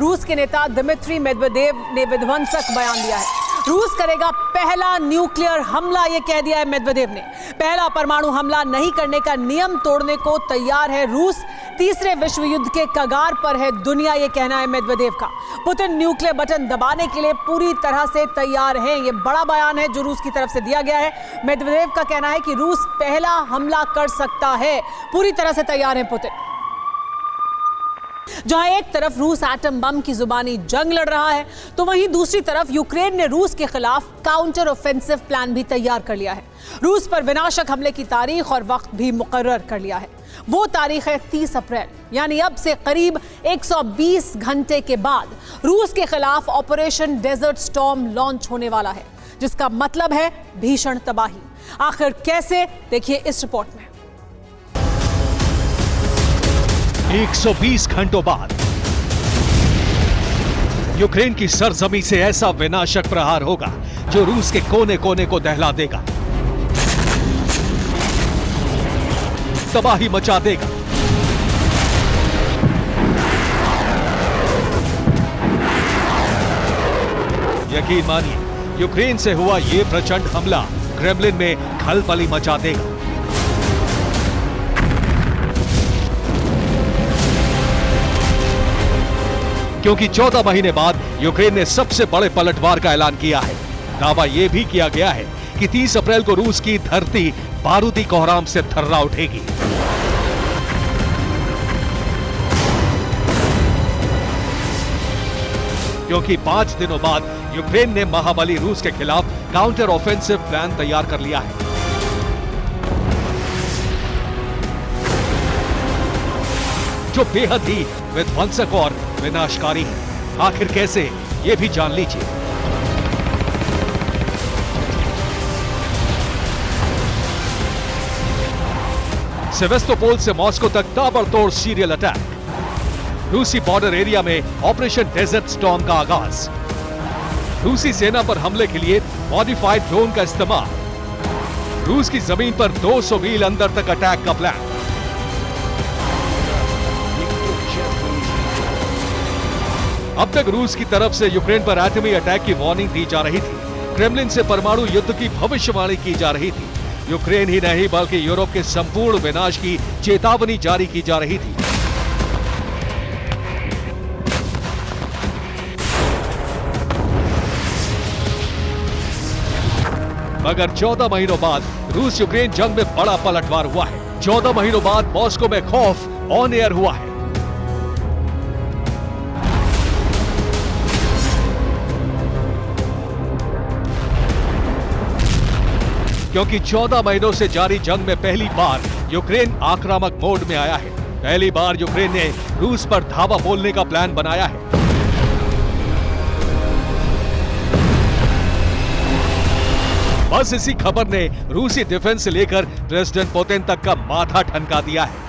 रूस के नेता दिमित्री मेदवेदेव ने विध्वंसक बयान दिया है। रूस करेगा पहला न्यूक्लियर हमला, ये कह दिया है मेदवेदेव ने। पहला परमाणु हमला नहीं करने का नियम तोड़ने को तैयार है रूस। तीसरे विश्व युद्ध के कगार पर है दुनिया, ये कहना है मेदवेदेव का। पुतिन न्यूक्लियर बटन दबाने के लिए पूरी तरह से तैयार हैं। ये बड़ा बयान है जो रूस की तरफ से दिया गया है। मेदवेदेव का कहना है कि रूस पहला हमला कर सकता है, पूरी तरह से तैयार है पुतिन। जहां एक तरफ रूस एटम बम की जुबानी जंग लड़ रहा है, तो वहीं दूसरी तरफ यूक्रेन ने रूस के खिलाफ काउंटर ऑफेंसिव प्लान भी तैयार कर लिया है। रूस पर विनाशक हमले की तारीख और वक्त भी मुकर्रर कर लिया है। वो तारीख है 30 अप्रैल, यानी अब से करीब 120 घंटे के बाद रूस के खिलाफ ऑपरेशन डेजर्ट स्टॉर्म लॉन्च होने वाला है, जिसका मतलब है भीषण तबाही। आखिर कैसे, देखिए इस रिपोर्ट में। 120 घंटों बाद यूक्रेन की सरजमी से ऐसा विनाशक प्रहार होगा जो रूस के कोने कोने को दहला देगा, तबाही मचा देगा। यकीन मानिए, यूक्रेन से हुआ यह प्रचंड हमला क्रेमलिन में खलबली मचा देगा। क्योंकि 14 महीने बाद यूक्रेन ने सबसे बड़े पलटवार का ऐलान किया है। दावा यह भी किया गया है कि 30 अप्रैल को रूस की धरती बारूदी कोहराम से थर्रा उठेगी। क्योंकि 5 दिनों बाद यूक्रेन ने महाबली रूस के खिलाफ काउंटर ऑफेंसिव प्लान तैयार कर लिया है, जो बेहद ही विध्वंसक और विनाशकारी है। आखिर कैसे, ये भी जान लीजिए। सेवेस्तोपोल से मॉस्को तक ताबड़तोड़ सीरियल अटैक। रूसी बॉर्डर एरिया में ऑपरेशन डेजर्ट स्टॉर्म का आगाज। रूसी सेना पर हमले के लिए मॉडिफाइड ड्रोन का इस्तेमाल। रूस की जमीन पर 200 मील अंदर तक अटैक का प्लान। अब तक रूस की तरफ से यूक्रेन पर एटमी अटैक की वार्निंग दी जा रही थी। क्रेमलिन से परमाणु युद्ध की भविष्यवाणी की जा रही थी। यूक्रेन ही नहीं बल्कि यूरोप के संपूर्ण विनाश की चेतावनी जारी की जा रही थी। मगर 14 महीनों बाद रूस यूक्रेन जंग में बड़ा पलटवार हुआ है। 14 महीनों बाद मॉस्को में खौफ ऑन एयर हुआ है। क्योंकि 14 महीनों से जारी जंग में पहली बार यूक्रेन आक्रामक मोड में आया है। पहली बार यूक्रेन ने रूस पर धावा बोलने का प्लान बनाया है। बस इसी खबर ने रूसी डिफेंस से लेकर प्रेसिडेंट पुतिन तक का माथा ठनका दिया है।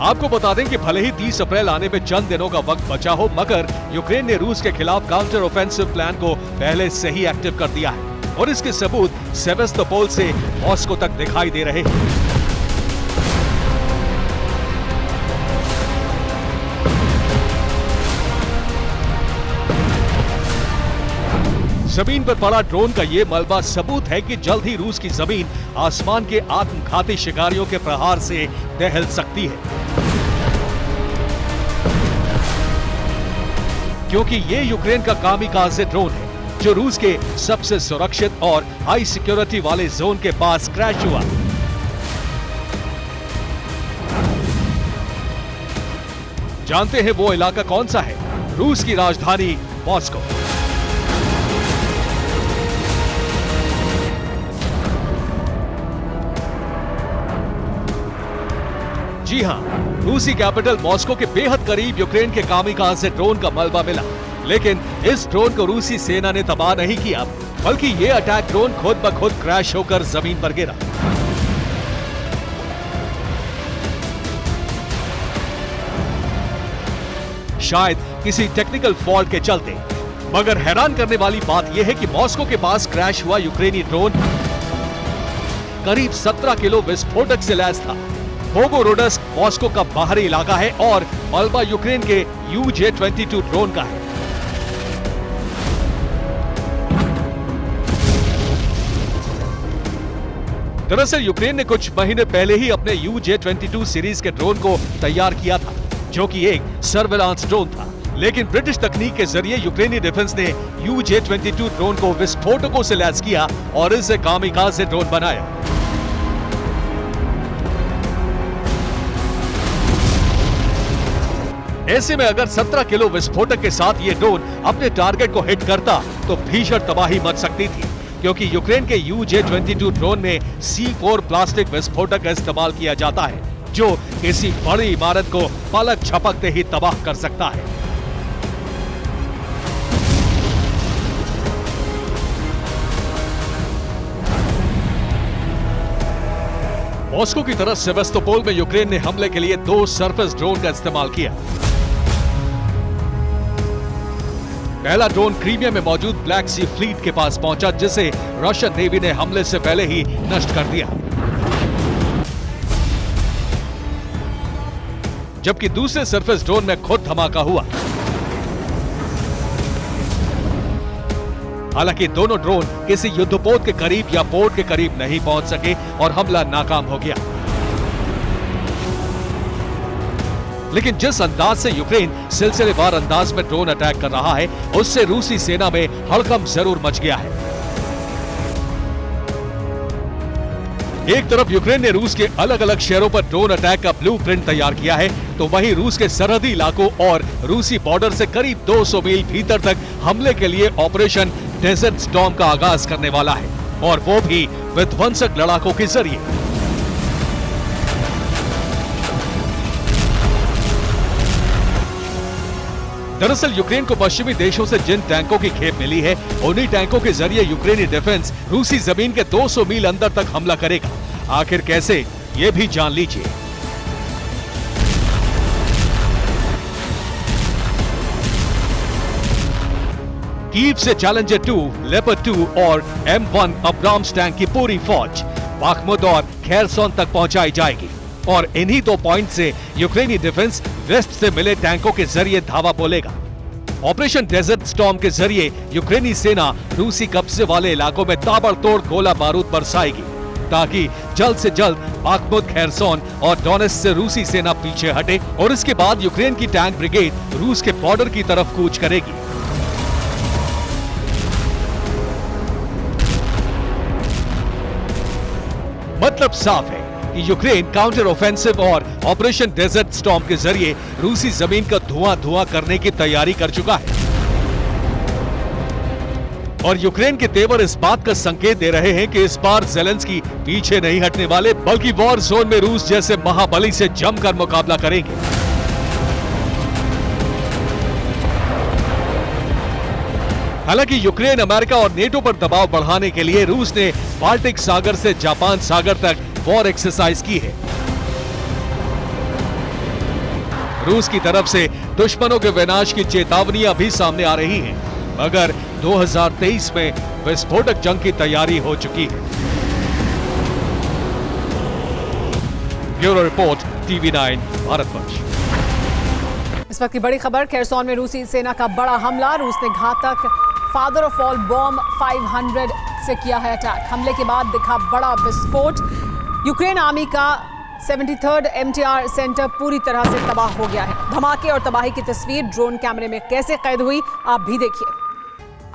आपको बता दें कि भले ही 30 अप्रैल आने में चंद दिनों का वक्त बचा हो, मगर यूक्रेन ने रूस के खिलाफ काउंटर ऑफेंसिव प्लान को पहले से ही एक्टिव कर दिया है और इसके सबूत सेवेस्तोपोल से मॉस्को तक दिखाई दे रहे हैं। जमीन पर पड़ा ड्रोन का यह मलबा सबूत है कि जल्द ही रूस की जमीन आसमान के आत्मघाती शिकारियों के प्रहार से दहल सकती है। क्योंकि ये यूक्रेन का कामिकाज़े ड्रोन है जो रूस के सबसे सुरक्षित और हाई सिक्योरिटी वाले जोन के पास क्रैश हुआ। जानते हैं वो इलाका कौन सा है? रूस की राजधानी मॉस्को। जी हां, रूसी कैपिटल मॉस्को के बेहद करीब यूक्रेन के कामिकाज़े ड्रोन का मलबा मिला। लेकिन इस ड्रोन को रूसी सेना ने तबाह नहीं किया, बल्कि ये अटैक ड्रोन खुद ब खुद क्रैश होकर जमीन पर गिरा। शायद किसी टेक्निकल फॉल्ट के चलते। मगर हैरान करने वाली बात यह है कि मॉस्को के पास क्रैश हुआ यूक्रेनी ड्रोन करीब 17 किलो विस्फोटक से लैस था। बोगोरोडस्क मॉस्को का बाहरी इलाका है और मलबा यूक्रेन के UJ-22 ड्रोन का है। दरअसल यूक्रेन ने कुछ महीने पहले ही अपने UJ-22 सीरीज के ड्रोन को तैयार किया था, जो कि एक सर्वेलांस ड्रोन था। लेकिन ब्रिटिश तकनीक के जरिए यूक्रेनी डिफेंस ने UJ-22 ड्रोन को विस्फोटकों से लैस किया और इसे कामिकाज़े ड्रोन बनाया। ऐसे में अगर 17 किलो विस्फोटक के साथ ये ड्रोन अपने टारगेट को हिट करता तो भीषण तबाही मच सकती थी, क्योंकि यूक्रेन के UJ-22 ड्रोन में C4 प्लास्टिक विस्फोटक का इस्तेमाल किया जाता है, जो किसी बड़ी इमारत को पलक झपकते ही तबाह कर सकता है। मॉस्को की तरफ सेवेस्तोपोल में यूक्रेन ने हमले के लिए 2 सरफेस ड्रोन का इस्तेमाल किया। पहला ड्रोन क्रीमिया में मौजूद ब्लैक सी फ्लीट के पास पहुंचा, जिसे रशियन नेवी ने हमले से पहले ही नष्ट कर दिया। जबकि दूसरे सरफेस ड्रोन में खुद धमाका हुआ। हालांकि दोनों ड्रोन किसी युद्धपोत के करीब या पोर्ट के करीब नहीं पहुंच सके और हमला नाकाम हो गया। लेकिन जिस अंदाज से यूक्रेन सिलसिलेवार अंदाज में ड्रोन अटैक कर रहा है, उससे रूसी सेना में हड़कंप जरूर मच गया है। एक तरफ यूक्रेन ने रूस के अलग अलग शहरों पर ड्रोन अटैक का ब्लूप्रिंट तैयार किया है, तो वहीं रूस के सरहदी इलाकों और रूसी बॉर्डर से करीब 200 मील भीतर तक हमले के लिए ऑपरेशन डेजर्ट स्टॉर्म का आगाज करने वाला है, और वो भी विध्वंसक लड़ाकों के जरिए। दरअसल यूक्रेन को पश्चिमी देशों से जिन टैंकों की खेप मिली है, उन्हीं टैंकों के जरिए यूक्रेनी डिफेंस रूसी जमीन के 200 मील अंदर तक हमला करेगा। आखिर कैसे, ये भी जान लीजिए। कीव से चैलेंजर 2, लेपर्ड 2 और M1 अब्राम्स टैंक की पूरी फौज बाखमुत और खेरसोन तक पहुंचाई जाएगी, और इन्हीं 2 पॉइंट से यूक्रेनी डिफेंस वेस्ट से मिले टैंकों के जरिए धावा बोलेगा। ऑपरेशन डेजर्ट स्टॉर्म के जरिए यूक्रेनी सेना रूसी कब्जे वाले इलाकों में ताबड़तोड़ गोला बारूद बरसाएगी, ताकि जल्द से जल्द बाखमुत, खेरसोन और डोनेट्स्क से रूसी सेना पीछे हटे, और इसके बाद यूक्रेन की टैंक ब्रिगेड रूस के बॉर्डर की तरफ कूच करेगी। मतलब साफ है कि यूक्रेन काउंटर ऑफेंसिव और ऑपरेशन डेजर्ट स्टॉर्म के जरिए रूसी जमीन का धुआं करने की तैयारी कर चुका है। और यूक्रेन के तेवर इस बात का संकेत दे रहे हैं कि इस बार ज़ेलेंस्की पीछे नहीं हटने वाले, बल्कि वॉर जोन में रूस जैसे महाबली से जमकर मुकाबला करेंगे। हालांकि यूक्रेन अमेरिका और नेटो पर दबाव बढ़ाने के लिए रूस ने बाल्टिक सागर से जापान सागर तक वॉर एक्सरसाइज की है। रूस की तरफ से दुश्मनों के विनाश की चेतावनियां भी सामने आ रही हैं, मगर 2023 में विस्फोटक जंग की तैयारी हो चुकी है। Bureau report, TV9 Bharatvarsh. इस वक्त की बड़ी खबर, खेरसोन में रूसी सेना का बड़ा हमला। रूस ने घातक फादर ऑफ ऑल बॉम्ब 500 से किया है अटैक। हमले के बाद दिखा बड़ा विस्फोट। यूक्रेन आर्मी का 73rd MTR सेंटर पूरी तरह से तबाह हो गया है। धमाके और तबाही की तस्वीर ड्रोन कैमरे में कैसे कैद हुई, आप भी देखिए।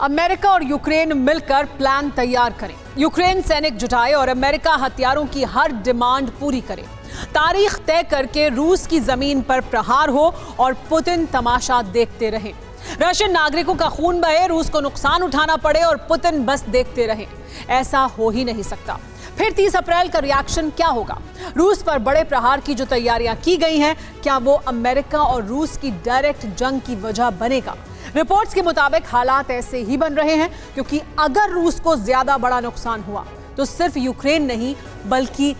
अमेरिका और यूक्रेन मिलकर प्लान तैयार करें। यूक्रेन सैनिक जुटाए और अमेरिका हथियारों की हर डिमांड पूरी करे। तारीख तय करके रूस की जमीन पर प्रहार हो और पुतिन तमाशा देखते रहे। रशियन नागरिकों का खून बहे, रूस को नुकसान उठाना पड़े और पुतिन बस देखते रहे। ऐसा हो ही नहीं सकता। फिर 30 अप्रैल का रिएक्शन क्या होगा? रूस पर बड़े प्रहार की जो तैयारियां की गई हैं, क्या वो अमेरिका और रूस की डायरेक्ट जंग की वजह बनेगा? रिपोर्ट्स के मुताबिक हालात ऐसे ही बन रहे हैं, क्योंकि अगर रूस को ज्यादा बड़ा नुकसान हुआ तो सिर्फ यूक्रेन नहीं, बल्कि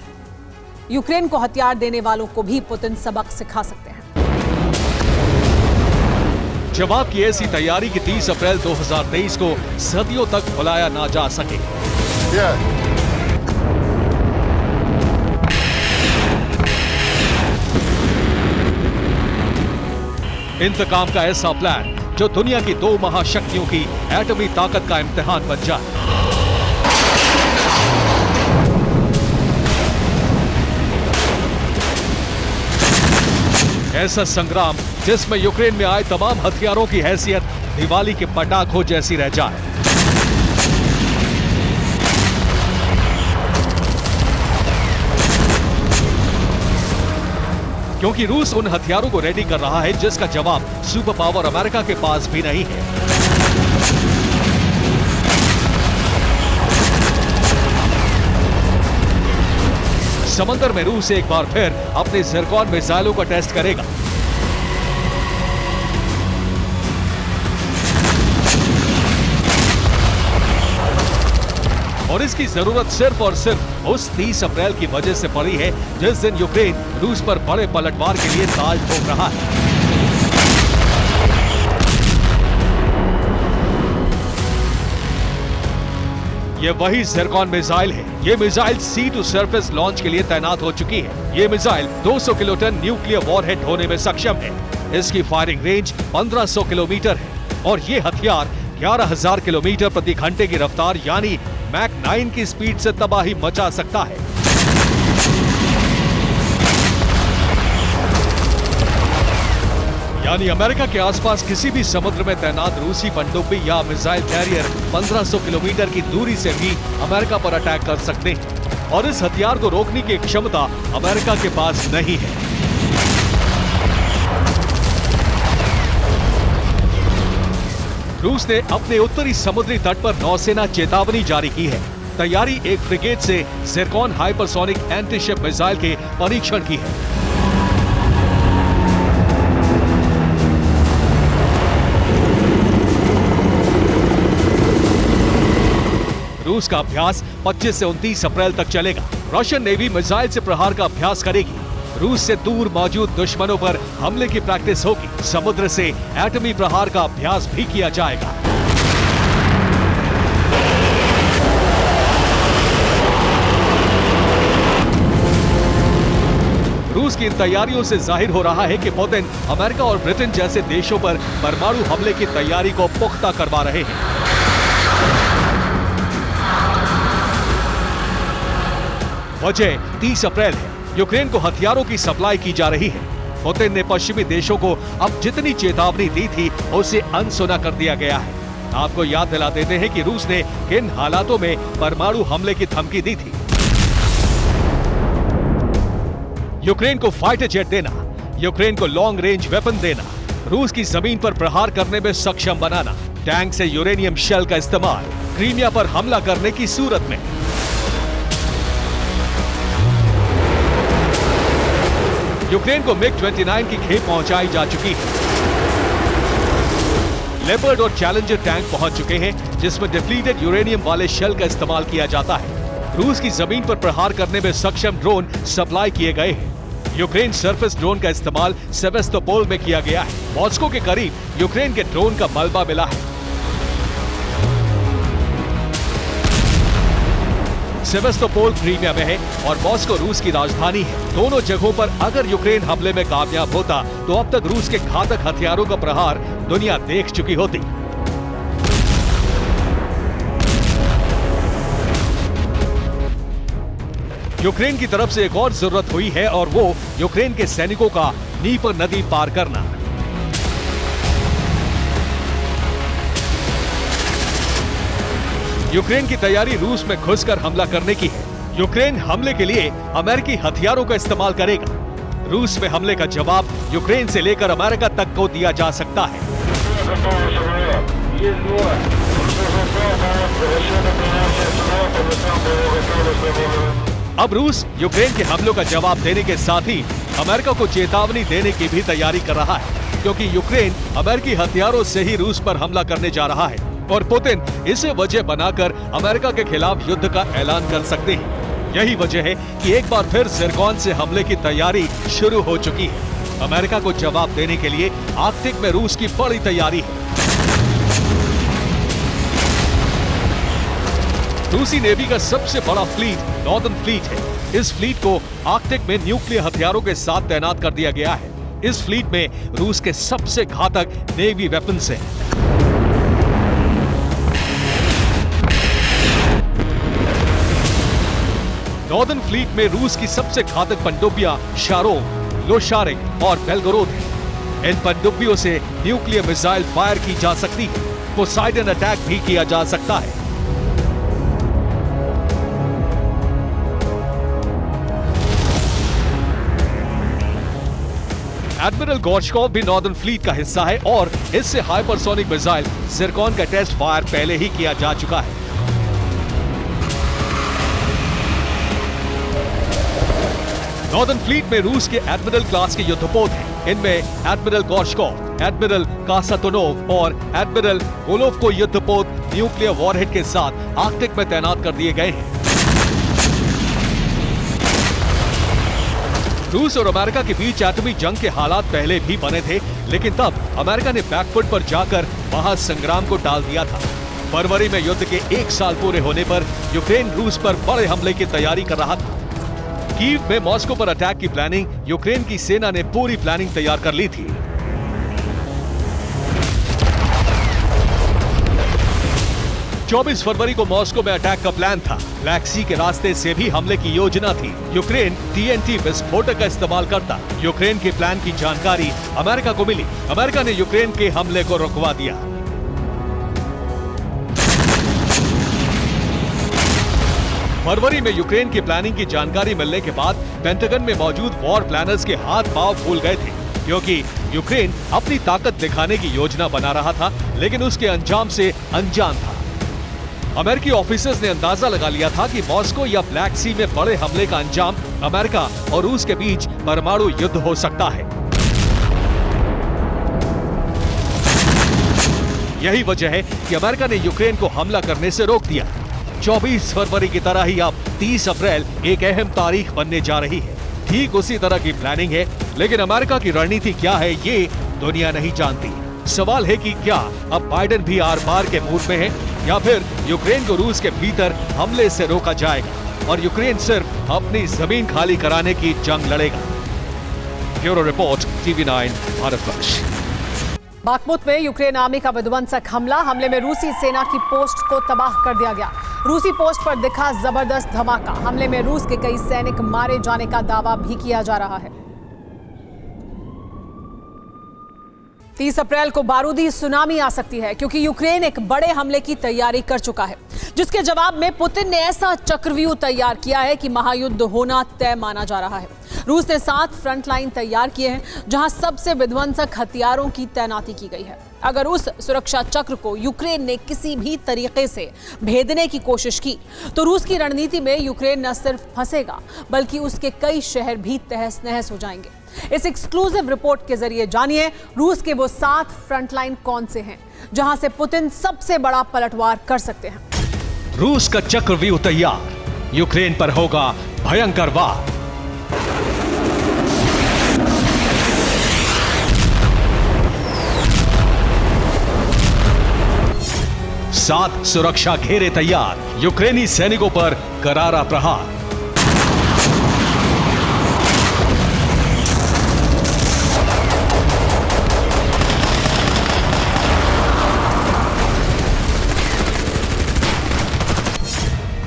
यूक्रेन को हथियार देने वालों को भी पुतिन सबक सिखा सकते हैं। जवाब की ऐसी तैयारी कि 30 अप्रैल 2023 को सदियों तक भुलाया ना जा सके। इंतकाम का ऐसा प्लान जो दुनिया की दो महाशक्तियों की एटमी ताकत का इम्तिहान बन जाए। ऐसा संग्राम जिसमें यूक्रेन में आए तमाम हथियारों की हैसियत दिवाली के पटाखों जैसी रह जाए। क्योंकि रूस उन हथियारों को रेडी कर रहा है जिसका जवाब सुपर पावर अमेरिका के पास भी नहीं है। समंदर में रूस एक बार फिर अपने ज़िरकॉन मिसाइलों का टेस्ट करेगा। और इसकी जरूरत सिर्फ और सिर्फ उस 30 अप्रैल की वजह से पड़ी है जिस दिन यूक्रेन रूस पर बड़े पलटवार के लिए ताल ठोक रहा है। ये वही ज़िरकॉन मिसाइल है। ये missile sea to surface launch के लिए तैनात हो चुकी है। ये मिसाइल 200 किलोटन न्यूक्लियर वॉरहेड ढोने में सक्षम है। इसकी फायरिंग रेंज 1500 किलोमीटर है और ये हथियार 11,000 किलोमीटर प्रति घंटे की रफ्तार यानी मैक 9 की स्पीड से तबाही मचा सकता है। यानी अमेरिका के आसपास किसी भी समुद्र में तैनात रूसी पनडुब्बी या मिसाइल कैरियर 1500 किलोमीटर की दूरी से भी अमेरिका पर अटैक कर सकते हैं और इस हथियार को रोकने की क्षमता अमेरिका के पास नहीं है। रूस ने अपने उत्तरी समुद्री तट पर नौसेना चेतावनी जारी की है। तैयारी एक फ्रिगेट से ज़िरकॉन हाइपरसोनिक एंटीशिप मिसाइल के परीक्षण की है। रूस का अभ्यास 25 से 29 अप्रैल तक चलेगा। रशियन नेवी मिसाइल से प्रहार का अभ्यास करेगी। रूस से दूर मौजूद दुश्मनों पर हमले की प्रैक्टिस होगी। समुद्र से एटमी प्रहार का अभ्यास भी किया जाएगा। रूस की इन तैयारियों से जाहिर हो रहा है कि पुतिन अमेरिका और ब्रिटेन जैसे देशों पर परमाणु हमले की तैयारी को पुख्ता करवा रहे हैं। वजह 30 अप्रैल है। यूक्रेन को हथियारों की सप्लाई की जा रही है। पुतिन ने पश्चिमी देशों को अब जितनी चेतावनी दी थी उसे अनसुना कर दिया गया है। आपको याद दिला देते हैं कि रूस ने किन हालातों में परमाणु हमले की धमकी दी थी। यूक्रेन को फाइटर जेट देना, यूक्रेन को लॉन्ग रेंज वेपन देना, रूस की जमीन पर प्रहार करने में सक्षम बनाना, टैंक से यूरेनियम शेल का इस्तेमाल, क्रीमिया पर हमला करने की सूरत में। यूक्रेन को MiG-29 की खेप पहुंचाई जा चुकी है। लेपर्ड और चैलेंजर टैंक पहुंच चुके हैं जिसमें डिप्लीटेड यूरेनियम वाले शेल का इस्तेमाल किया जाता है। रूस की जमीन पर प्रहार करने में सक्षम ड्रोन सप्लाई किए गए हैं। यूक्रेन सरफेस ड्रोन का इस्तेमाल सेवेस्तोपोल में किया गया है। मॉस्को के करीब यूक्रेन के ड्रोन का मलबा मिला है। सेवेस्तोपोल क्रीमिया में है और मॉस्को रूस की राजधानी है। दोनों जगहों पर अगर यूक्रेन हमले में कामयाब होता तो अब तक रूस के घातक हथियारों का प्रहार दुनिया देख चुकी होती। यूक्रेन की तरफ से एक और जरूरत हुई है और वो यूक्रेन के सैनिकों का नीपर नदी पार करना। यूक्रेन की तैयारी रूस में घुसकर हमला करने की है। यूक्रेन हमले के लिए अमेरिकी हथियारों का इस्तेमाल करेगा। रूस में हमले का जवाब यूक्रेन से लेकर अमेरिका तक को दिया जा सकता है। अब रूस यूक्रेन के हमलों का जवाब देने के साथ ही अमेरिका को चेतावनी देने की भी तैयारी कर रहा है, क्योंकि यूक्रेन अमेरिकी हथियारों से ही रूस पर हमला करने जा रहा है और पुतिन इसे वजह बनाकर अमेरिका के खिलाफ युद्ध का ऐलान कर सकते हैं। यही वजह है कि एक बार फिर ज़िरकॉन से हमले की तैयारी शुरू हो चुकी है। अमेरिका को जवाब देने के लिए आर्कटिक में रूस की बड़ी तैयारी है। रूसी नेवी का सबसे बड़ा फ्लीट नॉर्दर्न फ्लीट है। इस फ्लीट को आर्कटिक में न्यूक्लियर हथियारों के साथ तैनात कर दिया गया है। इस फ्लीट में रूस के सबसे घातक नेवी वेपन्स हैं। नॉर्दर्न फ्लीट में रूस की सबसे घातक पनडुब्बियां शारोम, लोशारिक और बेलगोरोद हैं। इन पनडुब्बियों से न्यूक्लियर मिसाइल फायर की जा सकती है, पोसाइडन अटैक भी किया जा सकता है। एडमिरल गोर्शकोव भी नॉर्दर्न फ्लीट का हिस्सा है और इससे हाइपरसोनिक मिसाइल जिरकॉन का टेस्ट फायर पहले ही किया जा चुका है। नॉर्दर्न फ्लीट में रूस के एडमिरल क्लास के युद्धपोत हैं। इनमें एडमिरल गोर्शकोव, एडमिरल कासातोनोव और एडमिरल गोलोव को युद्धपोत न्यूक्लियर वॉरहेड के साथ आर्कटिक में तैनात कर दिए गए हैं। रूस और अमेरिका के बीच एटमी जंग के हालात पहले भी बने थे, लेकिन तब अमेरिका ने बैकफुट पर जाकर महासंग्राम को टाल दिया था। फरवरी में युद्ध के 1 साल पूरे होने पर यूक्रेन रूस पर बड़े हमले की तैयारी कर रहा था। कीव में मॉस्को पर अटैक की प्लानिंग यूक्रेन की सेना ने पूरी प्लानिंग तैयार कर ली थी। चौबीस फरवरी को मॉस्को में अटैक का प्लान था। ब्लैक सी के रास्ते से भी हमले की योजना थी। यूक्रेन टीएनटी विस्फोटक का इस्तेमाल करता। यूक्रेन के प्लान की जानकारी अमेरिका को मिली। अमेरिका ने यूक्रेन के हमले को रुकवा दिया। फरवरी में यूक्रेन की प्लानिंग की जानकारी मिलने के बाद पेंटागन में मौजूद वॉर प्लानर्स के हाथ पांव फूल गए थे, क्योंकि यूक्रेन अपनी ताकत दिखाने की योजना बना रहा था, लेकिन उसके अंजाम से अनजान था। अमेरिकी ऑफिसर्स ने अंदाजा लगा लिया था कि मॉस्को या ब्लैक सी में बड़े हमले का अंजाम अमेरिका और रूस के बीच परमाणु युद्ध हो सकता है। यही वजह है कि अमेरिका ने यूक्रेन को हमला करने से रोक दिया। 24 फरवरी की तरह ही अब 30 अप्रैल एक अहम तारीख बनने जा रही है। ठीक उसी तरह की प्लानिंग है, लेकिन अमेरिका की रणनीति क्या है ये दुनिया नहीं जानती। सवाल है कि क्या अब बाइडेन भी आर पार के मूड में है, या फिर यूक्रेन को रूस के भीतर हमले से रोका जाएगा और यूक्रेन सिर्फ अपनी जमीन खाली कराने की जंग लड़ेगा। Bureau report, TV9 Bharatvarsh. Bakhmut में यूक्रेन आर्मी का विध्वंसक हमले में रूसी सेना की पोस्ट को तबाह कर दिया गया। रूसी पोस्ट पर दिखा जबरदस्त धमाका। हमले में रूस के कई सैनिक मारे जाने का दावा भी किया जा रहा है। 30 अप्रैल को बारूदी सुनामी आ सकती है, क्योंकि यूक्रेन एक बड़े हमले की तैयारी कर चुका है, जिसके जवाब में पुतिन ने ऐसा चक्रव्यूह तैयार किया है कि महायुद्ध होना तय माना जा रहा है। रूस ने 7 फ्रंट लाइन तैयार किए हैं, जहां सबसे विध्वंसक हथियारों की तैनाती की गई है। अगर उस सुरक्षा चक्र को यूक्रेन ने किसी भी तरीके से भेदने की कोशिश की, तो रूस की रणनीति में यूक्रेन न सिर्फ फंसेगा, बल्कि उसके कई शहर भी तहस नहस हो जाएंगे। इस एक्सक्लूसिव रिपोर्ट के जरिए जानिए रूस के वो 7 फ्रंट लाइन कौन से हैं, जहां से पुतिन सबसे बड़ा पलटवार कर सकते हैं। रूस का चक्रव्यूह तैयार, यूक्रेन पर होगा भयंकर वार। सात सुरक्षा घेरे तैयार, यूक्रेनी सैनिकों पर करारा प्रहार।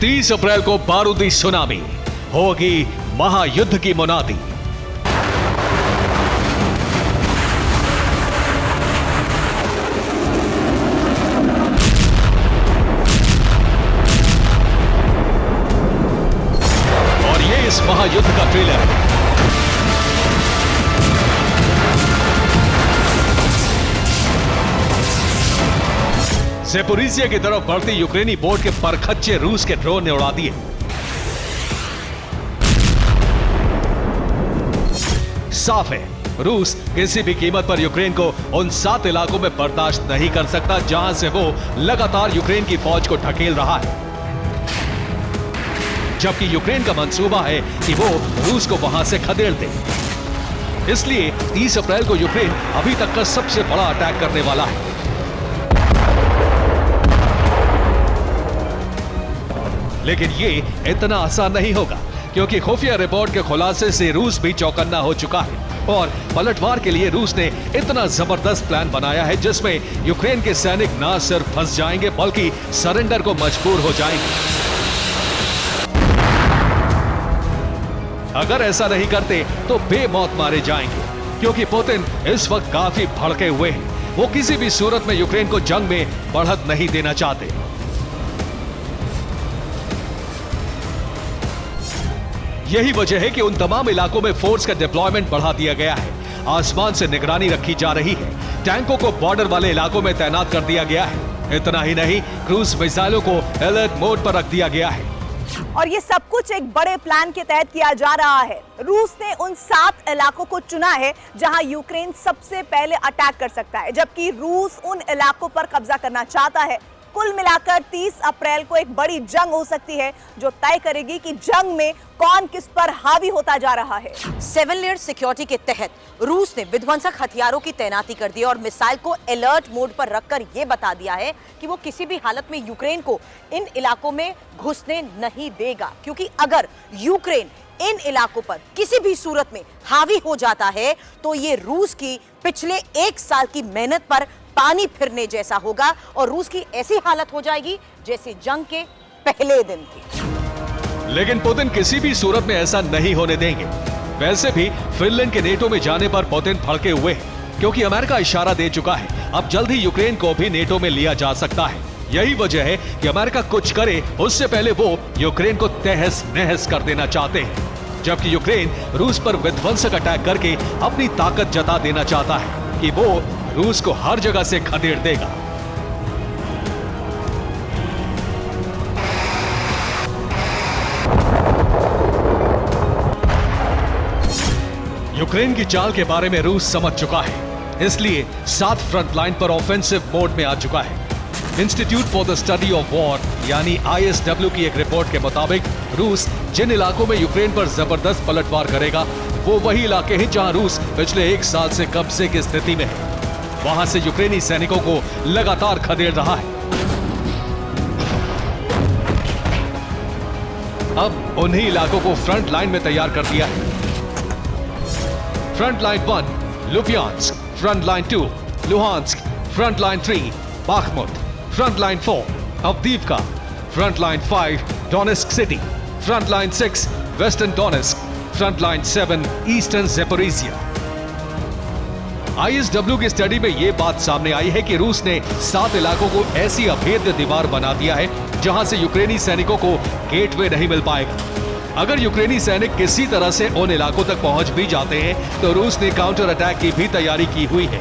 तीस अप्रैल को बारूदी सुनामी, होगी महायुद्ध की मुनादी। और ये इस महायुद्ध का ट्रेलर है। ज़ेपोरिज़िया की तरफ बढ़ती यूक्रेनी बोट के परखच्चे रूस के ड्रोन ने उड़ा दिए। साफ है, रूस किसी भी कीमत पर यूक्रेन को उन 7 इलाकों में बर्दाश्त नहीं कर सकता, जहां से वो लगातार यूक्रेन की फौज को ढकेल रहा है। जबकि यूक्रेन का मंसूबा है कि वो रूस को वहां से खदेड़ दे। इसलिए 30 अप्रैल को यूक्रेन अभी तक का सबसे बड़ा अटैक करने वाला है। लेकिन ये इतना आसान नहीं होगा, क्योंकि खुफिया रिपोर्ट के खुलासे से रूस भी चौकन्ना हो चुका है और पलटवार के लिए रूस ने इतना जबरदस्त प्लान बनाया है जिसमें यूक्रेन के सैनिक न सिर्फ फंस जाएंगे बल्कि सरेंडर को मजबूर हो जाएंगे। अगर ऐसा नहीं करते तो बेमौत मारे जाएंगे, क्योंकि पुतिन इस वक्त काफी भड़के हुए हैं। वो किसी भी सूरत में यूक्रेन को जंग में बढ़त नहीं देना चाहते। यही वजह है कि उन तमाम इलाकों में फोर्स का डिप्लॉयमेंट बढ़ा दिया गया है। आसमान से निगरानी रखी जा रही है। टैंकों को बॉर्डर वाले इलाकों में तैनात कर दिया गया है। इतना ही नहीं, क्रूज मिसाइलों को अलर्ट मोड पर रख दिया गया है। और ये सब कुछ एक बड़े प्लान के तहत किया जा रहा है। रूस ने उन 7 इलाकों को चुना है जहां यूक्रेन सबसे पहले अटैक कर सकता है, जबकि रूस उन इलाकों पर कब्जा करना चाहता है। कुल मिलाकर 30 अप्रैल को एक बड़ी जंग हो सकती है जो तय करेगी कि जंग में कौन किस पर हावी होता जा रहा है। 7 लेयर सिक्योरिटी के तहत रूस ने विध्वंसक हथियारों की तैनाती कर दी और मिसाइल को अलर्ट मोड पर रखकर यह बता दिया है कि वो किसी भी हालत में यूक्रेन को इन इलाकों में घुसने नहीं देगा, क्योंकि अगर यूक्रेन इन इलाकों पर किसी भी सूरत में हावी हो जाता है तो ये रूस की पिछले 1 साल की मेहनत पर पानी फिरने जैसा होगा और रूस की ऐसी हालत हो जाएगी जैसे जंग के पहले दिन थी। लेकिन पुतिन किसी भी सूरत में ऐसा नहीं होने देंगे। वैसे भी फिनलैंड के नेटो में जाने पर पुतिन भड़के हुए हैं, क्योंकि अमेरिका इशारा दे चुका है अब जल्द ही यूक्रेन को भी नेटो में लिया जा सकता है। यही वजह है कि अमेरिका कुछ करे उससे पहले वो यूक्रेन को तहस नहस कर देना चाहते हैं, जबकि यूक्रेन रूस पर विध्वंसक अटैक करके अपनी ताकत जता देना चाहता है कि वो रूस को हर जगह से खदेड़ देगा। यूक्रेन की चाल के बारे में रूस समझ चुका है, इसलिए 7 फ्रंट लाइन पर ऑफेंसिव मोड में आ चुका है। Institute for the study of war यानी ISW की एक रिपोर्ट के मुताबिक रूस जिन इलाकों में यूक्रेन पर जबरदस्त पलटवार करेगा वो वही इलाके हैं जहां रूस पिछले 1 साल से कब्जे की स्थिति में है। वहां से यूक्रेनी सैनिकों को लगातार खदेड़ रहा है। अब उन्हीं इलाकों को फ्रंट लाइन में तैयार कर दिया है। Front line 1 Kupiansk, front line 2 Luhansk, front line 3 Bakhmut, front line 4 Avdiivka, front line 5 Donetsk city, front line 6 western Donetsk, front line 7 eastern Zaporizhzhia. ISW की स्टडी में यह बात सामने आई है कि रूस ने 7 इलाकों को ऐसी अभेद्य दीवार बना दिया है जहां से यूक्रेनी सैनिकों को गेटवे नहीं मिल पाएगा। अगर यूक्रेनी सैनिक किसी तरह से उन इलाकों तक पहुंच भी जाते हैं तो रूस ने काउंटर अटैक की भी तैयारी की हुई है।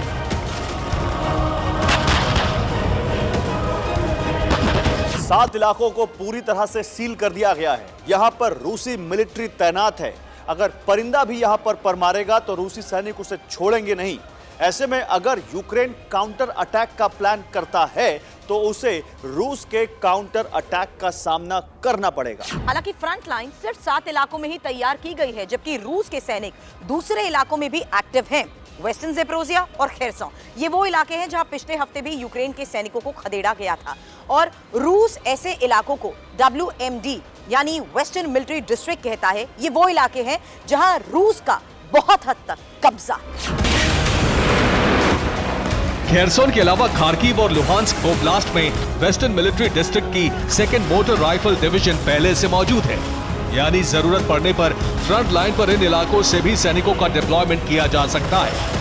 सात इलाकों को पूरी तरह से सील कर दिया गया है। यहां पर रूसी मिलिट्री तैनात है। अगर परिंदा भी यहां पर पर मारेगा तो रूसी सैनिक उसे छोड़ेंगे नहीं। ऐसे में अगर यूक्रेन काउंटर अटैक का प्लान करता है तो उसे रूस के काउंटर अटैक का सामना करना पड़ेगा। हालांकि फ्रंट लाइन सिर्फ 7 इलाकों में ही तैयार की गई है, जबकि रूस के सैनिक दूसरे इलाकों में भी एक्टिव हैं। वेस्टर्न ज़ेपोरिजिया और खेरसों, ये वो इलाके हैं जहां पिछले हफ्ते भी यूक्रेन के सैनिकों को खदेड़ा गया था। और रूस ऐसे इलाकों को WMD यानी वेस्टर्न मिलिट्री डिस्ट्रिक्ट कहता है। ये वो इलाके हैं जहां रूस का बहुत हद तक कब्जा। खेरसोन के अलावा खार्किव और लुहांस्क ओब्लास्ट में वेस्टर्न मिलिट्री डिस्ट्रिक्ट की 2nd मोटर राइफल डिवीजन पहले से मौजूद है, यानी जरूरत पड़ने पर फ्रंट लाइन पर इन इलाकों से भी सैनिकों का डिप्लॉयमेंट किया जा सकता है।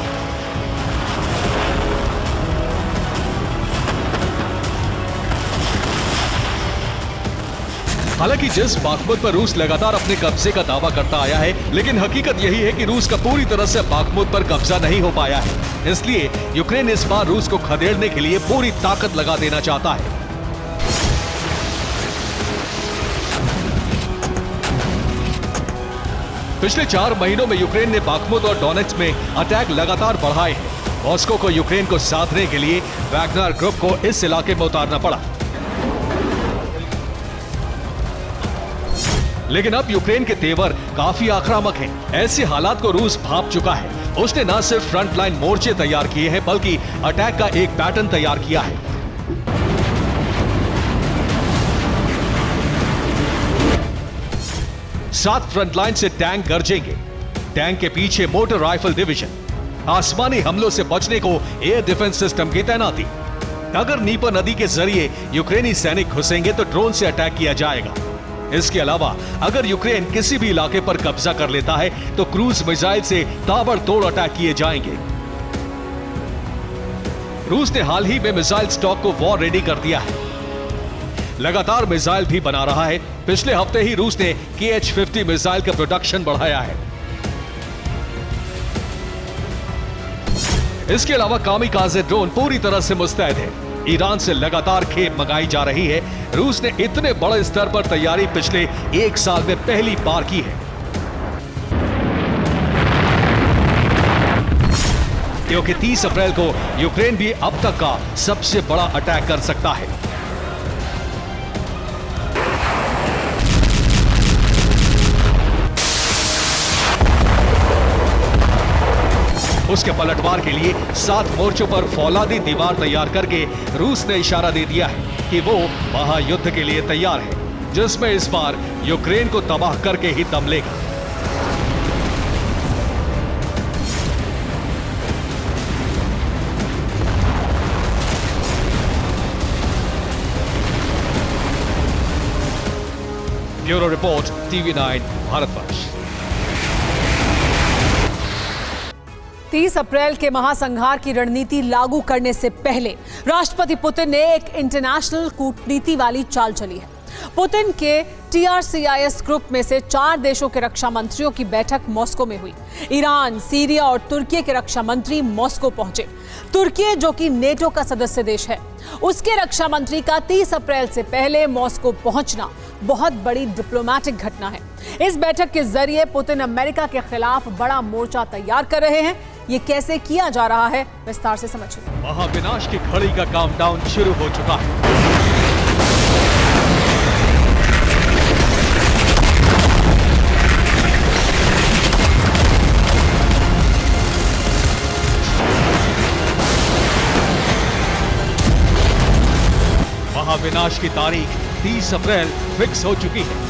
हालांकि जिस बाखमुत पर रूस लगातार अपने कब्जे का दावा करता आया है, लेकिन हकीकत यही है कि रूस का पूरी तरह से बाखमुत पर कब्जा नहीं हो पाया है। इसलिए यूक्रेन इस बार रूस को खदेड़ने के लिए पूरी ताकत लगा देना चाहता है। पिछले 4 महीनों में यूक्रेन ने बाखमुत और डोनेट्स्क में अटैक लगातार बढ़ाए हैं। मॉस्को को यूक्रेन को साधने के लिए वैगनर ग्रुप को इस इलाके में उतारना पड़ा। लेकिन अब यूक्रेन के तेवर काफी आक्रामक हैं। ऐसे हालात को रूस भांप चुका है। उसने न सिर्फ फ्रंट लाइन मोर्चे तैयार किए हैं बल्कि अटैक का एक पैटर्न तैयार किया है। 7 फ्रंट लाइन से टैंक गरजेंगे। टैंक के पीछे मोटर राइफल डिवीजन। आसमानी हमलों से बचने को एयर डिफेंस सिस्टम की तैनाती। अगर नीपर नदी के जरिए यूक्रेनी सैनिक घुसेंगे तो ड्रोन से अटैक किया जाएगा। इसके अलावा अगर यूक्रेन किसी भी इलाके पर कब्जा कर लेता है तो क्रूज मिसाइल से ताबड़तोड़ अटैक किए जाएंगे। रूस ने हाल ही में मिसाइल स्टॉक को वॉर रेडी कर दिया है। लगातार मिसाइल भी बना रहा है। पिछले हफ्ते ही रूस ने KH-50 मिसाइल का प्रोडक्शन बढ़ाया है। इसके अलावा कामिकाज़े ड्रोन पूरी तरह से मुस्तैद है। ईरान से लगातार खेप मंगाई जा रही है। रूस ने इतने बड़े स्तर पर तैयारी पिछले 1 साल में पहली बार की है, क्योंकि 30 अप्रैल को यूक्रेन भी अब तक का सबसे बड़ा अटैक कर सकता है। उसके पलटवार के लिए 7 मोर्चों पर फौलादी दीवार तैयार करके रूस ने इशारा दे दिया है कि वो महायुद्ध के लिए तैयार है, जिसमें इस बार यूक्रेन को तबाह करके ही दम लेगा। Bureau report, TV9 Bharatvarsh. 30 अप्रैल के महासंहार की रणनीति लागू करने से पहले राष्ट्रपति पुतिन ने एक इंटरनेशनल कूटनीति वाली चाल चली है। पुतिन के TRCIS ग्रुप में से 4 देशों के रक्षा मंत्रियों की बैठक मॉस्को में हुई। ईरान, सीरिया और तुर्की के रक्षा मंत्री मॉस्को पहुंचे। तुर्की, जो कि नेटो का सदस्य देश है, उसके रक्षा मंत्री का 30 अप्रैल से पहले मॉस्को पहुंचना बहुत बड़ी डिप्लोमैटिक घटना है। इस बैठक के जरिए पुतिन अमेरिका के खिलाफ बड़ा मोर्चा तैयार कर रहे हैं। ये कैसे किया जा रहा है, विस्तार से समझिए। महाविनाश की घड़ी का काउंटडाउन शुरू हो चुका है। महाविनाश की तारीख 30 अप्रैल फिक्स हो चुकी है।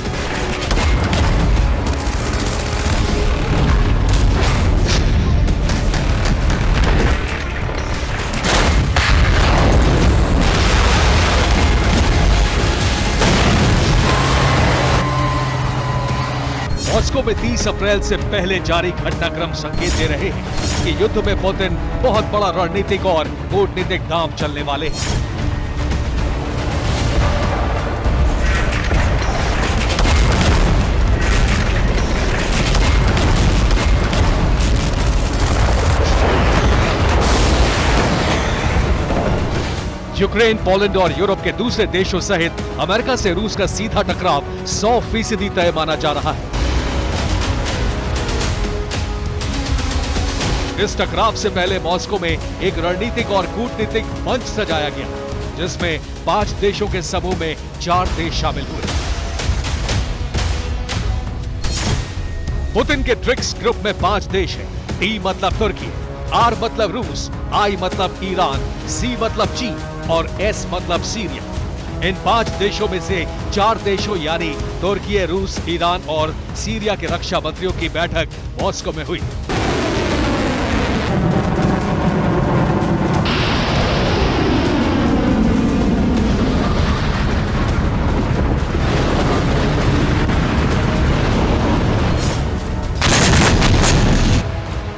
मॉस्को में 30 अप्रैल से पहले जारी घटनाक्रम संकेत दे रहे हैं कि युद्ध में पुतिन बहुत बड़ा रणनीतिक और कूटनीतिक दांव चलने वाले हैं। यूक्रेन, पोलैंड और यूरोप के दूसरे देशों सहित अमेरिका से रूस का सीधा टकराव 100% तय माना जा रहा है। इस टकराव से पहले मॉस्को में एक रणनीतिक और कूटनीतिक मंच सजाया गया, जिसमें 5 देशों के समूह में 4 देश शामिल हुए। पुतिन के ट्रिक्स ग्रुप में 5 देश हैं। T मतलब तुर्की, R मतलब रूस, I मतलब ईरान, C मतलब चीन और S मतलब सीरिया। इन 5 देशों में से 4 देशों यानी तुर्की, रूस, ईरान और सीरिया के रक्षा मंत्रियों की बैठक मॉस्को में हुई।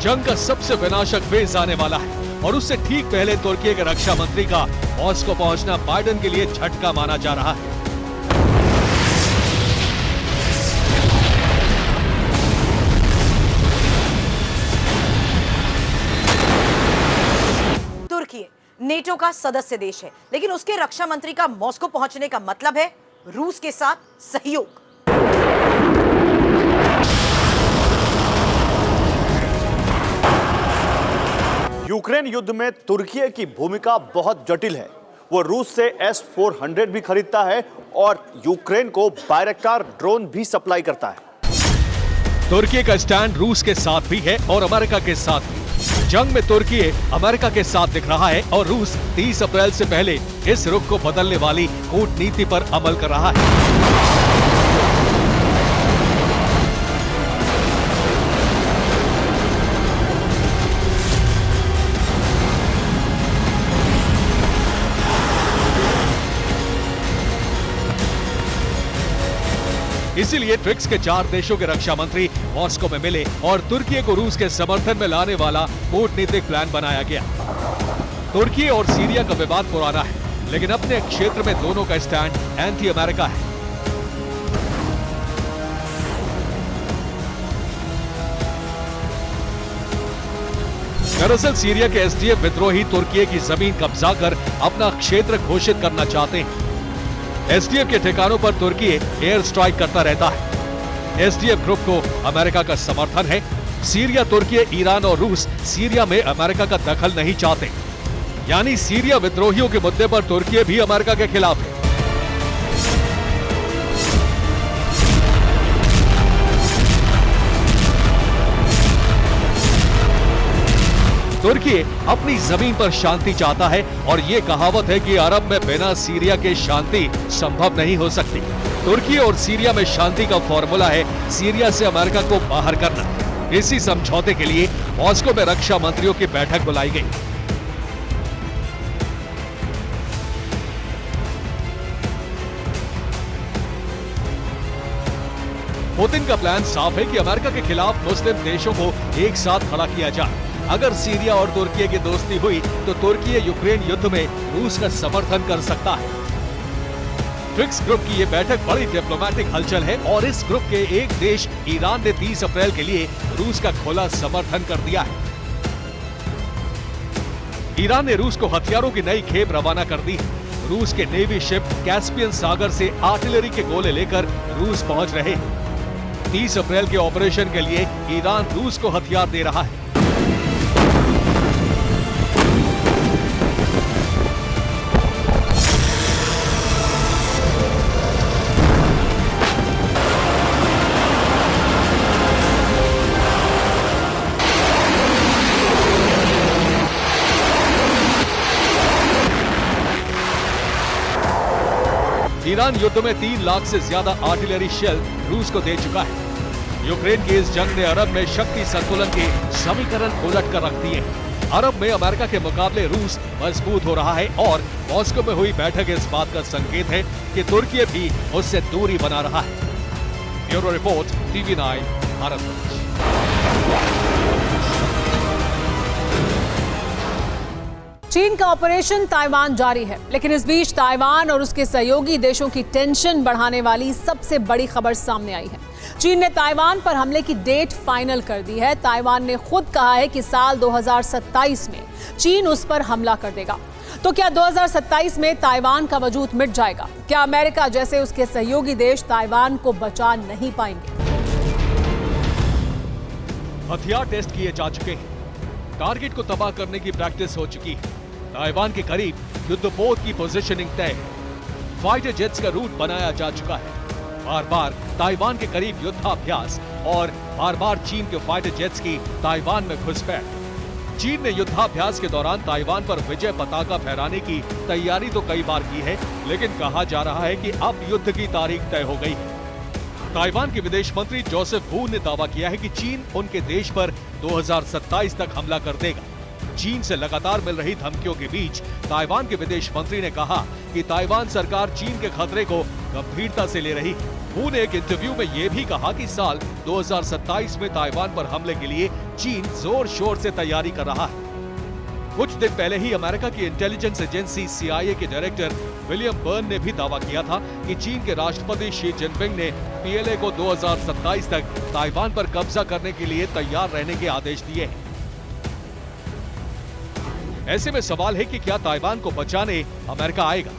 जंग का सबसे विनाशक फेज आने वाला है और उससे ठीक पहले तुर्की के रक्षा मंत्री का मॉस्को पहुंचना बाइडेन के लिए झटका माना जा रहा है। तुर्की नेटो का सदस्य देश है, लेकिन उसके रक्षा मंत्री का मॉस्को पहुंचने का मतलब है रूस के साथ सहयोग। यूक्रेन युद्ध में तुर्की की भूमिका बहुत जटिल है। वो रूस से S-400 भी खरीदता है और यूक्रेन को बायरक्टार ड्रोन भी सप्लाई करता है। तुर्की का स्टैंड रूस के साथ भी है और अमेरिका के साथ भी। जंग में तुर्की अमेरिका के साथ दिख रहा है और रूस 30 अप्रैल से पहले इस रुख को बदलने वाली कूटनीति पर अमल कर रहा है। इसीलिए ट्रिक्स के 4 देशों के रक्षा मंत्री मॉस्को में मिले और तुर्की को रूस के समर्थन में लाने वाला कूटनीतिक प्लान बनाया गया। तुर्की और सीरिया का विवाद पुराना है, लेकिन अपने क्षेत्र में दोनों का स्टैंड एंटी अमेरिका है। दरअसल सीरिया के एसडीएफ विद्रोही तुर्की की जमीन कब्जा कर अपना क्षेत्र घोषित करना चाहते हैं। एसडीएफ के ठिकानों पर तुर्की एयर स्ट्राइक करता रहता है। एसडीएफ ग्रुप को अमेरिका का समर्थन है। सीरिया, तुर्की, ईरान और रूस सीरिया में अमेरिका का दखल नहीं चाहते, यानी सीरिया विद्रोहियों के मुद्दे पर तुर्की भी अमेरिका के खिलाफ है। तुर्की अपनी जमीन पर शांति चाहता है और ये कहावत है कि अरब में बिना सीरिया के शांति संभव नहीं हो सकती। तुर्की और सीरिया में शांति का फॉर्मूला है सीरिया से अमेरिका को बाहर करना। इसी समझौते के लिए मॉस्को में रक्षा मंत्रियों की बैठक बुलाई गई। पुतिन का प्लान साफ है कि अमेरिका के खिलाफ मुस्लिम देशों को एक साथ खड़ा किया जाए। अगर सीरिया और तुर्की की दोस्ती हुई तो तुर्की यूक्रेन युद्ध में रूस का समर्थन कर सकता है। ट्रिक्स ग्रुप की यह बैठक बड़ी डिप्लोमेटिक हलचल है और इस ग्रुप के एक देश ईरान ने 30 अप्रैल के लिए रूस का खुला समर्थन कर दिया है। ईरान ने रूस को हथियारों की नई खेप रवाना कर दी है। रूस के नेवी शिप कैस्पियन सागर से आर्टिलरी के गोले लेकर रूस पहुंच रहे हैं। 30 अप्रैल के ऑपरेशन के लिए ईरान रूस को हथियार दे रहा है। ईरान युद्ध में 3 लाख से ज्यादा आर्टिलरी शेल रूस को दे चुका है। यूक्रेन की इस जंग ने अरब में शक्ति संतुलन के समीकरण उलट कर रख दिए। अरब में अमेरिका के मुकाबले रूस मजबूत हो रहा है और मॉस्को में हुई बैठक इस बात का संकेत है कि तुर्की भी उससे दूरी बना रहा है। Bureau report, TV9 Bharatvarsh. चीन का ऑपरेशन ताइवान जारी है, लेकिन इस बीच ताइवान और उसके सहयोगी देशों की टेंशन बढ़ाने वाली सबसे बड़ी खबर सामने आई है। चीन ने ताइवान पर हमले की डेट फाइनल कर दी है। ताइवान ने खुद कहा है कि साल 2027 में चीन उस पर हमला कर देगा। तो क्या 2027 में ताइवान का वजूद मिट जाएगा? क्या अमेरिका जैसे उसके सहयोगी देश ताइवान को बचा नहीं पाएंगे? हथियार टेस्ट किए जा चुके हैं। टारगेट को तबाह करने की प्रैक्टिस हो चुकी है। ताइवान के करीब युद्धपोत की पोजीशनिंग तय है। फाइटर जेट्स का रूट बनाया जा चुका है। बार बार ताइवान के करीब युद्धाभ्यास और बार बार चीन के फाइटर जेट्स की ताइवान में घुसपैठ। चीन ने युद्धाभ्यास के दौरान ताइवान पर विजय पताका फहराने की तैयारी तो कई बार की है, लेकिन कहा जा रहा है कि अब युद्ध की तारीख तय हो गई है। ताइवान के विदेश मंत्री जोसेफ वू ने दावा किया है कि चीन उनके देश पर 2027 तक हमला कर देगा। चीन से लगातार मिल रही धमकियों के बीच ताइवान के विदेश मंत्री ने कहा कि ताइवान सरकार चीन के खतरे को गंभीरता से ले रही है। वू ने एक इंटरव्यू में यह भी कहा कि साल 2027 में ताइवान पर हमले के लिए चीन जोर शोर से तैयारी कर रहा है। कुछ दिन पहले ही अमेरिका की इंटेलिजेंस एजेंसी CIA के डायरेक्टर विलियम बर्न ने भी दावा किया था कि चीन के राष्ट्रपति शी जिनपिंग ने PLA को 2027 तक ताइवान पर कब्जा करने के लिए तैयार रहने के आदेश दिए हैं। ऐसे में सवाल है कि क्या ताइवान को बचाने अमेरिका आएगा?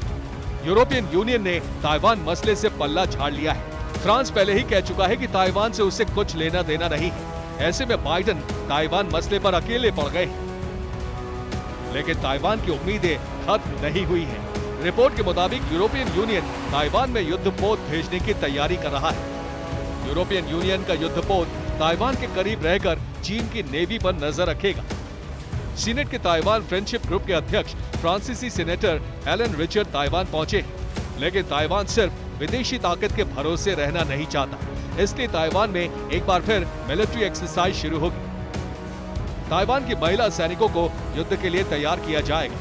यूरोपियन यूनियन ने ताइवान मसले से पल्ला झाड़ लिया है। फ्रांस पहले ही कह चुका है कि ताइवान से उसे कुछ लेना देना नहीं है। ऐसे में बाइडेन ताइवान मसले पर अकेले पड़ गए हैं। लेकिन ताइवान की उम्मीदें खत्म नहीं हुई हैं। रिपोर्ट के मुताबिक यूरोपियन यूनियन ताइवान में युद्धपोत भेजने की तैयारी कर रहा है। यूरोपियन यूनियन का युद्धपोत ताइवान के करीब रहकर चीन की नेवी पर नजर रखेगा। सीनेट के ताइवान फ्रेंडशिप ग्रुप के अध्यक्ष फ्रांसीसी सीनेटर एलन रिचर्ड ताइवान पहुंचे, लेकिन ताइवान सिर्फ विदेशी ताकत के भरोसे रहना नहीं चाहता। इसलिए ताइवान में एक बार फिर मिलिट्री एक्सरसाइज शुरू होगी। ताइवान की महिला सैनिकों को युद्ध के लिए तैयार किया जाएगा।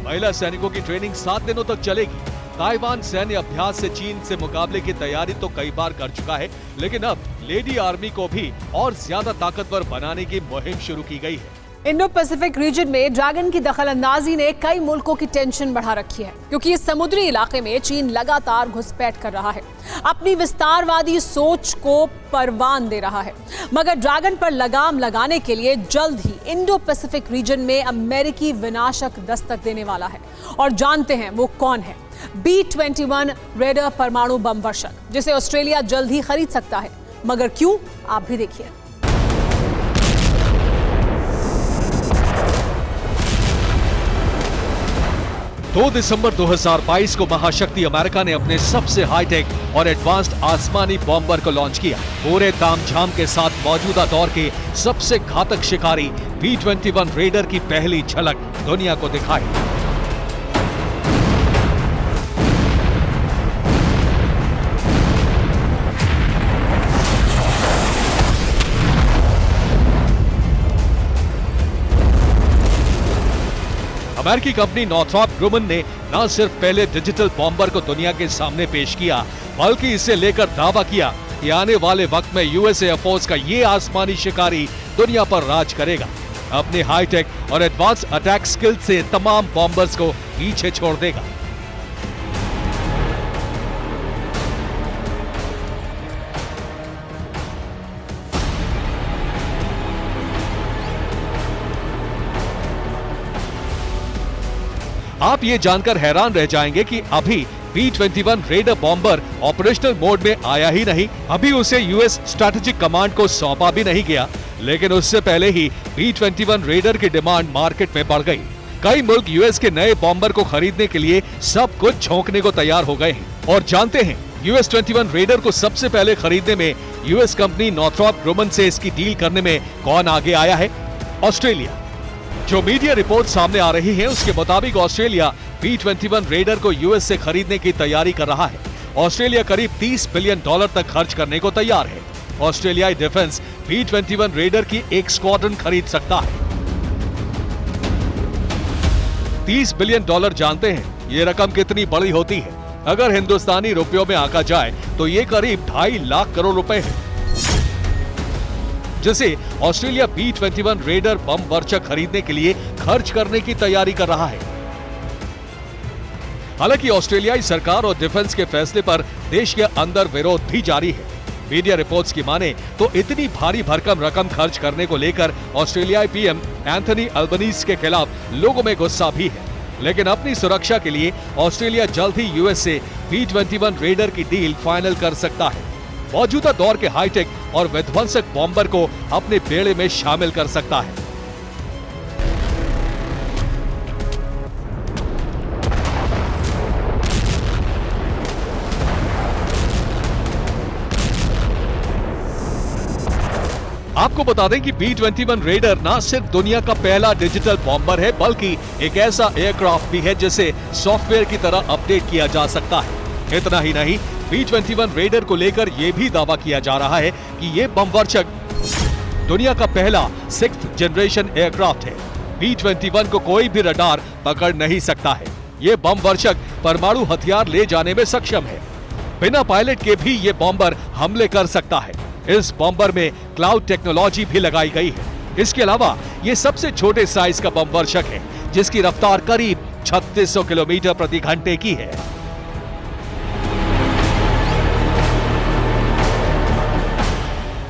महिला सैनिकों की ट्रेनिंग 7 दिनों तक चलेगी। ताइवान सैन्य अभ्यास से चीन से मुकाबले की तैयारी तो कई बार कर चुका है, लेकिन अब लेडी आर्मी को भी और ज्यादा ताकतवर बनाने की मुहिम शुरू की गई है। इंडो पैसिफिक रीजन में ड्रैगन की दखलंदाजी ने कई मुल्कों की टेंशन बढ़ा रखी है, क्योंकि इस समुद्री इलाके में चीन लगातार घुसपैठ कर रहा है, अपनी विस्तारवादी सोच को परवान दे रहा है। मगर ड्रैगन पर लगाम लगाने के लिए जल्द ही इंडो पैसिफिक रीजन में अमेरिकी विनाशक दस्तक देने वाला है, और जानते हैं वो कौन है। B-21 रेडर परमाणु बम वर्षक, जिसे ऑस्ट्रेलिया जल्द ही खरीद सकता है। मगर क्यों, आप भी देखिए। 2 दिसंबर 2022 को महाशक्ति अमेरिका ने अपने सबसे हाईटेक और एडवांस्ड आसमानी बॉम्बर को लॉन्च किया। पूरे तामझाम के साथ मौजूदा दौर के सबसे घातक शिकारी B-21 रेडर की पहली झलक दुनिया को दिखाई। अमेरिकी कंपनी नॉर्थरॉप ग्रुमन ने न सिर्फ पहले डिजिटल बॉम्बर को दुनिया के सामने पेश किया, बल्कि इसे लेकर दावा किया कि आने वाले वक्त में यूएस एयरफोर्स का ये आसमानी शिकारी दुनिया पर राज करेगा। अपने हाईटेक और एडवांस अटैक स्किल से तमाम बॉम्बर्स को पीछे छोड़ देगा। आप ये जानकर हैरान रह जाएंगे कि अभी B-21 raider bomber operational mode में आया ही नहीं, अभी उसे यूएस स्ट्रैटेजिक कमांड को सौंपा भी नहीं गया, लेकिन उससे पहले ही B-21 रेडर की डिमांड मार्केट में बढ़ गई। कई मुल्क यूएस के नए बॉम्बर को खरीदने के लिए सब कुछ झोंकने को तैयार हो गए हैं। और जानते हैं US-21 रेडर को सबसे पहले खरीदने में यूएस कंपनी नॉर्थरॉप ग्रुमन से इसकी डील करने में कौन आगे आया है? ऑस्ट्रेलिया। जो मीडिया रिपोर्ट सामने आ रही है उसके मुताबिक ऑस्ट्रेलिया B-21 रेडर को यूएस से खरीदने की तैयारी कर रहा है। ऑस्ट्रेलिया करीब $30 बिलियन तक खर्च करने को तैयार है। ऑस्ट्रेलियाई डिफेंस B-21 रेडर की एक स्क्वाड्रन खरीद सकता है। $30 बिलियन जानते हैं ये रकम कितनी बड़ी होती है? अगर हिंदुस्तानी रुपयों में आंका जाए तो ये करीब 2.5 लाख करोड़ रुपए है, जिसे ऑस्ट्रेलिया B-21 रेडर बम वर्षक खरीदने के लिए खर्च करने की तैयारी कर रहा है। हालांकि ऑस्ट्रेलियाई सरकार और डिफेंस के फैसले पर देश के अंदर विरोध भी जारी है। मीडिया रिपोर्ट्स की माने तो इतनी भारी भरकम रकम खर्च करने को लेकर ऑस्ट्रेलियाई पीएम एंथनी अल्बनीज के खिलाफ लोगों में गुस्सा भी है, लेकिन अपनी सुरक्षा के लिए ऑस्ट्रेलिया जल्द ही यूएस से B-21 रेडर की डील फाइनल कर सकता है। मौजूदा दौर के हाईटेक और विध्वंसक बॉम्बर को अपने बेड़े में शामिल कर सकता है। आपको बता दें कि B-21 रेडर न सिर्फ दुनिया का पहला डिजिटल बॉम्बर है, बल्कि एक ऐसा एयरक्राफ्ट भी है जिसे सॉफ्टवेयर की तरह अपडेट किया जा सकता है। इतना ही नहीं, B-21 रेडर को लेकर यह भी दावा किया जा रहा है कि यह बम वर्षक दुनिया का पहला 6th जनरेशन एयरक्राफ्ट है। B-21 को कोई भी रडार पकड़ नहीं सकता है। यह बम वर्षक परमाणु हथियार ले जाने में सक्षम है। बिना पायलट के भी यह बॉम्बर हमले कर सकता है। इस बॉम्बर में क्लाउड टेक्नोलॉजी भी लगाई गई है। इसके अलावा यह सबसे छोटे साइज का बम वर्षक है, जिसकी रफ्तार करीब 3600 किलोमीटर प्रति घंटे की है।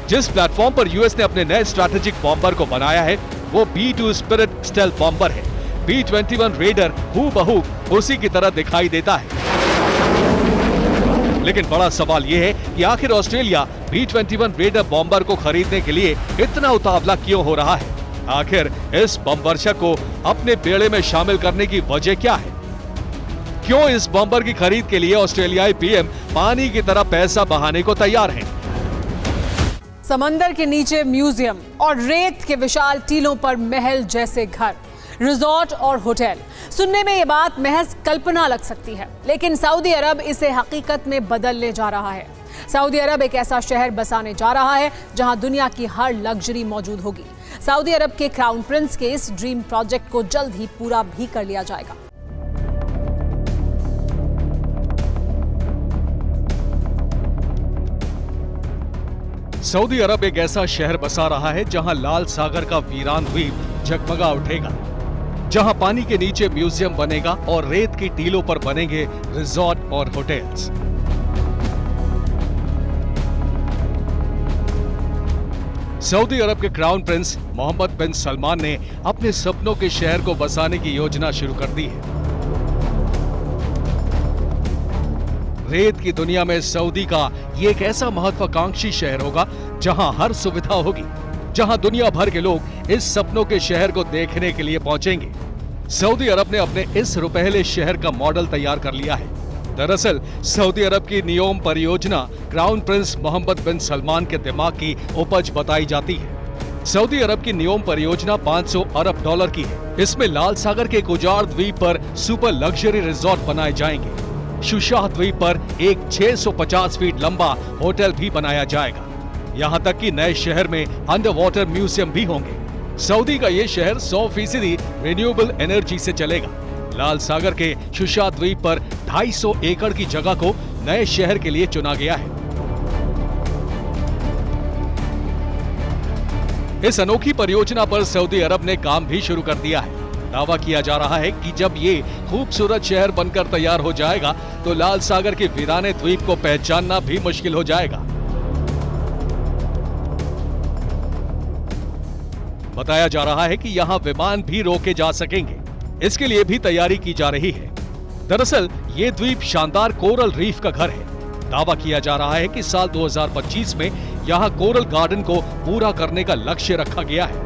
जिस प्लेटफॉर्म पर यूएस ने अपने नए स्ट्रैटेजिक बॉम्बर को बनाया है वो B-2 स्पिरिट स्टेल्थ बॉम्बर है। B-21 रेडर हूबहू उसी की तरह दिखाई देता है। लेकिन बड़ा सवाल यह है कि आखिर ऑस्ट्रेलिया B-21 रेडर बॉम्बर को खरीदने के लिए इतना उतावला क्यों हो रहा है? आखिर इस बम वर्षक को अपने बेड़े में शामिल करने की वजह क्या है? क्यों इस बॉम्बर की खरीद के लिए ऑस्ट्रेलियाई पीएम पानी की तरह पैसा बहाने को तैयार है? समंदर के नीचे म्यूजियम और रेत के विशाल टीलों पर महल जैसे घर, रिजॉर्ट और होटल। सुनने में ये बात महज कल्पना लग सकती है, लेकिन सऊदी अरब इसे हकीकत में बदलने जा रहा है। सऊदी अरब एक ऐसा शहर बसाने जा रहा है जहां दुनिया की हर लग्जरी मौजूद होगी। सऊदी अरब के क्राउन प्रिंस के इस ड्रीम प्रोजेक्ट को जल्द ही पूरा भी कर लिया जाएगा। सऊदी अरब एक ऐसा शहर बसा रहा है जहां लाल सागर का वीरान द्वीप जगमगा उठेगा, जहां पानी के नीचे म्यूजियम बनेगा और रेत की टीलों पर बनेंगे रिजॉर्ट और होटल्स। सऊदी अरब के क्राउन प्रिंस मोहम्मद बिन सलमान ने अपने सपनों के शहर को बसाने की योजना शुरू कर दी है। रेत की दुनिया में सऊदी का ये एक ऐसा महत्वाकांक्षी शहर होगा जहां हर सुविधा होगी, जहां दुनिया भर के लोग इस सपनों के शहर को देखने के लिए पहुंचेंगे। सऊदी अरब ने अपने इस रुपहले शहर का मॉडल तैयार कर लिया है। दरअसल सऊदी अरब की नियोम परियोजना क्राउन प्रिंस मोहम्मद बिन सलमान के दिमाग की उपज बताई जाती है। सऊदी अरब की नियोम परियोजना 500 अरब डॉलर की है। इसमें लाल सागर के एक उजाड़ द्वीप पर सुपर लग्जरी रिजॉर्ट बनाए जाएंगे। शुशाह द्वीप पर एक 650 फीट लंबा होटल भी बनाया जाएगा। यहाँ तक कि नए शहर में अंडर वाटर म्यूजियम भी होंगे। सऊदी का ये शहर 100% रिन्यूएबल एनर्जी से चलेगा। लाल सागर के शुशाह द्वीप पर 250 एकड़ की जगह को नए शहर के लिए चुना गया है। इस अनोखी परियोजना पर सऊदी अरब ने काम भी शुरू कर दिया है। दावा किया जा रहा है कि जब ये खूबसूरत शहर बनकर तैयार हो जाएगा तो लाल सागर के वीराने द्वीप को पहचानना भी मुश्किल हो जाएगा। बताया जा रहा है कि यहाँ विमान भी रोके जा सकेंगे। इसके लिए भी तैयारी की जा रही है। दरअसल ये द्वीप शानदार कोरल रीफ का घर है। दावा किया जा रहा है कि साल 2025 में यहाँ कोरल गार्डन को पूरा करने का लक्ष्य रखा गया है।